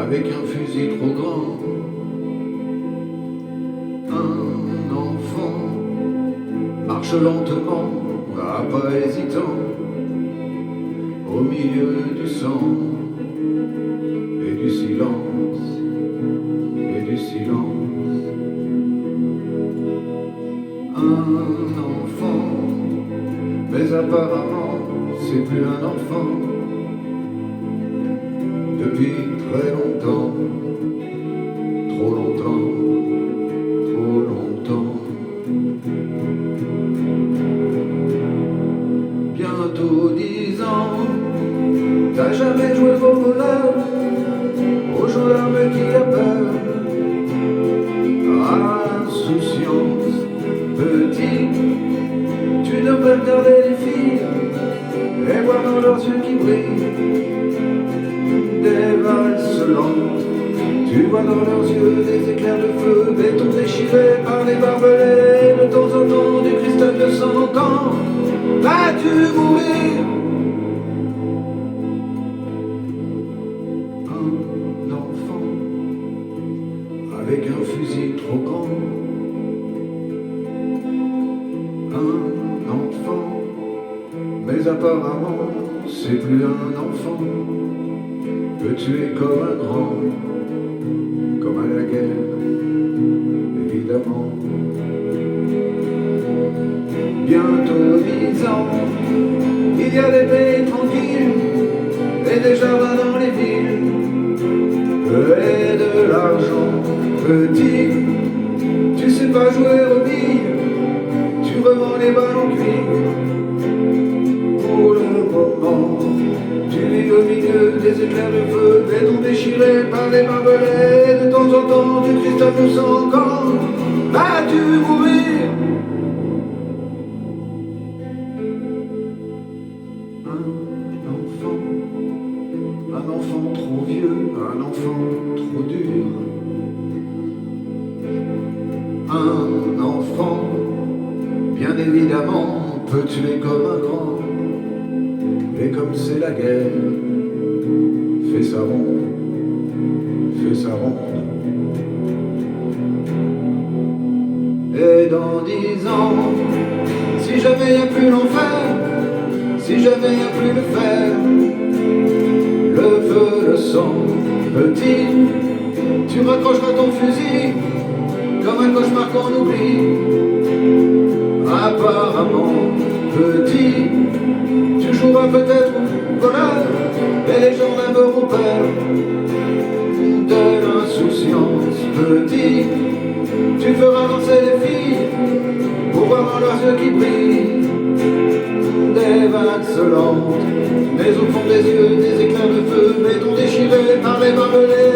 avec un fusil trop grand. Un enfant marche lentement, à pas hésitant, au milieu du sang et du silence, et du silence. Un enfant, mais apparemment c'est plus un enfant. Depuis très longtemps, trop longtemps, trop longtemps. Bientôt 10 ans, t'as jamais joué vos voleurs au gendarme qui a peur. Insouciance, petit, tu devrais regarder les filles et voir dans leurs yeux qui brillent des valses lentes. Tu vois dans leurs yeux des éclairs de feu, béton déchiré par les barbelés. De temps en temps du cristal de sang. Quand vas-tu mourir? Un enfant avec un fusil trop grand. Un enfant, mais apparemment c'est plus un enfant. Que tu es comme un grand, comme à la guerre, évidemment. Bientôt 10 ans, il y a des pays tranquilles et des jardins dans les villes et de l'argent. Petit, tu sais pas jouer aux billes, tu revends les ballons cuits. Pour le moment, tu vis au milieu des éclairs de feu, béton déchiré par les barbelés. De temps en temps du cristal de sang. Quand vas-tu mourir? Un enfant trop vieux, un enfant trop dur. Un enfant, bien évidemment, peut tuer comme un grand. Et comme c'est la guerre, fais sa ronde, fais sa ronde. Et dans 10 ans, si jamais y a plus l'enfer, si jamais y a plus le fer, le feu, le sang, petit, tu raccrocheras ton fusil comme un cauchemar qu'on oublie. Apparemment, petit, tu joueras peut-être au voleur et les gendarmes auront peur de l'insouciance. Petit, tu feras danser les filles pour voir dans leurs yeux qui brillent des valses lentes, mais au fond des yeux des éclairs de feu, béton déchiré par les barbelés.